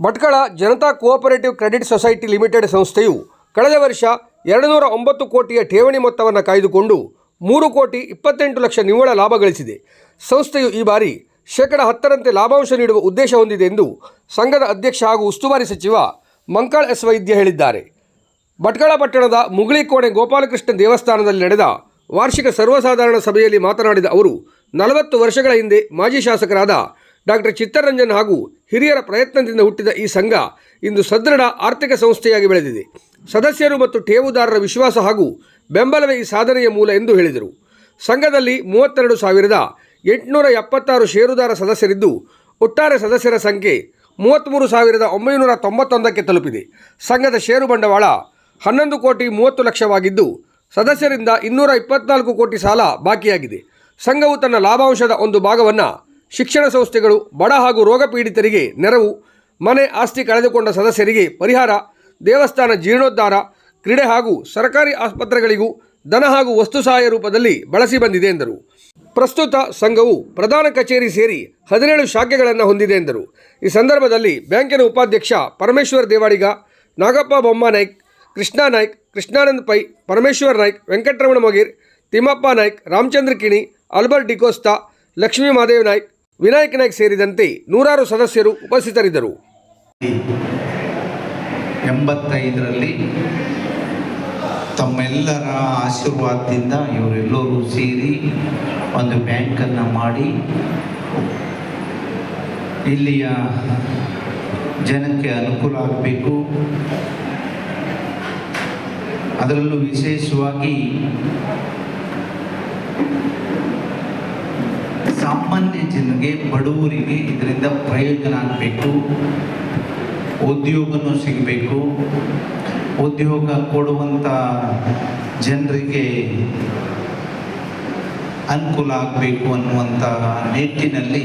Bhatkal Janata cooperative credit society limited ಸಂಸ್ಥೆಯು ಕಳೆದ ವರ್ಷ 209 ಕೋಟಿಯ ಠೇವಣಿ ಮೊತ್ತವನ್ನು ಕಾಯ್ದುಕೊಂಡು 3,28,00,000 ನಿವ್ವಳ ಲಾಭ ಗಳಿಸಿದೆ. ಸಂಸ್ಥೆಯು ಈ ಬಾರಿ 10% ಲಾಭಾಂಶ ನೀಡುವ ಉದ್ದೇಶ ಹೊಂದಿದೆ ಎಂದು ಸಂಘದ ಅಧ್ಯಕ್ಷ ಹಾಗೂ ಉಸ್ತುವಾರಿ ಸಚಿವ ಮಂಕಾಳ್ ಎಸ್ ವೈದ್ಯ ಹೇಳಿದ್ದಾರೆ. ಭಟ್ಕಳ ಪಟ್ಟಣದ ಮುಗುಳಿಕೋಣೆ ಗೋಪಾಲಕೃಷ್ಣ ದೇವಸ್ಥಾನದಲ್ಲಿ ನಡೆದ ವಾರ್ಷಿಕ ಸರ್ವಸಾಧಾರಣ ಸಭೆಯಲ್ಲಿ ಮಾತನಾಡಿದ ಅವರು, 40 ವರ್ಷಗಳ ಹಿಂದೆ ಮಾಜಿ ಶಾಸಕರಾದ ಡಾಕ್ಟರ್ ಚಿತ್ತರಂಜನ್ ಹಾಗೂ ಹಿರಿಯರ ಪ್ರಯತ್ನದಿಂದ ಹುಟ್ಟಿದ ಈ ಸಂಘ ಇಂದು ಸದೃಢ ಆರ್ಥಿಕ ಸಂಸ್ಥೆಯಾಗಿ ಬೆಳೆದಿದೆ. ಸದಸ್ಯರು ಮತ್ತು ಠೇವುದಾರರ ವಿಶ್ವಾಸ ಹಾಗೂ ಬೆಂಬಲವೇ ಈ ಸಾಧನೆಯ ಮೂಲ ಎಂದು ಹೇಳಿದರು. ಸಂಘದಲ್ಲಿ 32,876 ಷೇರುದಾರ ಸದಸ್ಯರಿದ್ದು ಒಟ್ಟಾರೆ ಸದಸ್ಯರ ಸಂಖ್ಯೆ 33,991ಕ್ಕೆ ತಲುಪಿದೆ. ಸಂಘದ ಷೇರು ಬಂಡವಾಳ 11,30,00,000ವಾಗಿದ್ದು ಸದಸ್ಯರಿಂದ 224 ಕೋಟಿ ಸಾಲ ಬಾಕಿಯಾಗಿದೆ. ಸಂಘವು ತನ್ನ ಲಾಭಾಂಶದ ಒಂದು ಭಾಗವನ್ನು ಶಿಕ್ಷಣ ಸಂಸ್ಥೆಗಳು, ಬಡ ಹಾಗೂ ರೋಗ ಪೀಡಿತರಿಗೆ ನೆರವು, ಮನೆ ಆಸ್ತಿ ಕಳೆದುಕೊಂಡ ಸದಸ್ಯರಿಗೆ ಪರಿಹಾರ, ದೇವಸ್ಥಾನ ಜೀರ್ಣೋದ್ಧಾರ, ಕ್ರೀಡೆ ಹಾಗೂ ಸರ್ಕಾರಿ ಆಸ್ಪತ್ರೆಗಳಿಗೂ ಧನ ಹಾಗೂ ವಸ್ತು ಸಹಾಯ ರೂಪದಲ್ಲಿ ಬಳಸಿ ಬಂದಿದೆ ಎಂದರು. ಪ್ರಸ್ತುತ ಸಂಘವು ಪ್ರಧಾನ ಕಚೇರಿ ಸೇರಿ 17 ಶಾಖೆಗಳನ್ನು ಹೊಂದಿದೆ ಎಂದರು. ಈ ಸಂದರ್ಭದಲ್ಲಿ ಬ್ಯಾಂಕಿನ ಉಪಾಧ್ಯಕ್ಷ ಪರಮೇಶ್ವರ್ ದೇವಾಡಿಗ, ನಾಗಪ್ಪ ಬೊಮ್ಮನಾಯ್ಕ್, ಕೃಷ್ಣಾ ನಾಯ್ಕ್, ಕೃಷ್ಣಾನಂದ್ ಪೈ, ಪರಮೇಶ್ವರ್ ನಾಯ್ಕ್, ವೆಂಕಟರಮಣ ಮೊಗೇರ್, ತಿಮ್ಮಪ್ಪ ನಾಯ್ಕ್, ರಾಮಚಂದ್ರ ಕಿಣಿ, ಅಲ್ಬರ್ಟ್ ಡಿಕೋಸ್ತಾ, ಲಕ್ಷ್ಮೀ ಮಾದೇವ್ ನಾಯ್ಕ್, ವಿನಾಯಕ್ ನಾಯ್ಕ್ ಸೇರಿದಂತೆ ನೂರಾರು ಸದಸ್ಯರು ಉಪಸ್ಥಿತರಿದ್ದರು. 85ರಲ್ಲಿ ತಮ್ಮೆಲ್ಲರ ಆಶೀರ್ವಾದದಿಂದ ಇವರೆಲ್ಲರೂ ಸೇರಿ ಒಂದು ಬ್ಯಾಂಕನ್ನು ಮಾಡಿ ಇಲ್ಲಿಯ ಜನಕ್ಕೆ ಅನುಕೂಲ ಆಗಬೇಕು, ಅದರಲ್ಲೂ ವಿಶೇಷವಾಗಿ ಸಾಮಾನ್ಯ ಜನರಿಗೆ, ಬಡವರಿಗೆ ಇದರಿಂದ ಪ್ರಯೋಜನ ಆಗಬೇಕು, ಉದ್ಯೋಗನೂ ಸಿಗಬೇಕು, ಉದ್ಯೋಗ ಕೊಡುವಂಥ ಜನರಿಗೆ ಅನುಕೂಲ ಆಗಬೇಕು ಅನ್ನುವಂಥ ನಿಟ್ಟಿನಲ್ಲಿ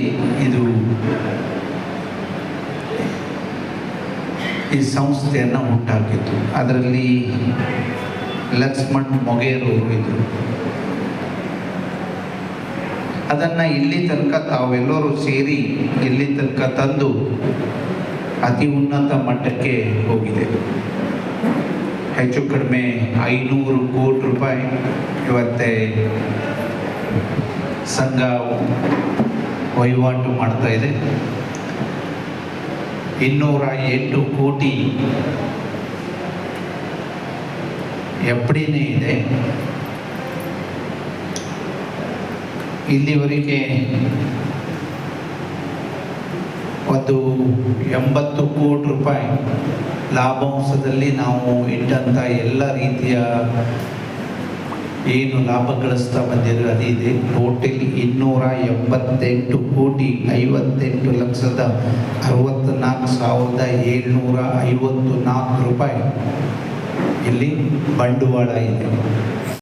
ಈ ಸಂಸ್ಥೆಯನ್ನು ಹುಟ್ಟಾಕಿತ್ತು. ಅದರಲ್ಲಿ ಲಕ್ಷ್ಮಣ್ ಮೊಗೇರ್ ಅವರು ಇದ್ದರು. ಅದನ್ನು ಇಲ್ಲಿ ತನಕ ತಾವೆಲ್ಲರೂ ಸೇರಿ ಇಲ್ಲಿ ತನಕ ತಂದು ಅತಿ ಉನ್ನತ ಮಟ್ಟಕ್ಕೆ ಹೋಗಿದೆ. ಹೆಚ್ಚು ಕಡಿಮೆ 500 ಕೋಟಿ ರೂಪಾಯಿ ಇವತ್ತೇ ಸಂಘ ವಹಿವಾಟು ಮಾಡ್ತಾ ಇದೆ. 208 ಕೋಟಿ ಎಫ್ಡಿನೇ ಇದೆ. ಇಲ್ಲಿವರೆಗೆ ಒಂದು 80 ಕೋಟಿ ರೂಪಾಯಿ ಲಾಭಾಂಶದಲ್ಲಿ ನಾವು ಇಟ್ಟಂಥ ಎಲ್ಲ ರೀತಿಯ ಏನು ಲಾಭ ಗಳಿಸ್ತಾ ಬಂದಿದ್ರು ಅದಿದೆ. ಟೋಟಲ್ 258,68,64,754 ರೂಪಾಯಿ ಇಲ್ಲಿ ಬಂಡವಾಳ ಇದೆ.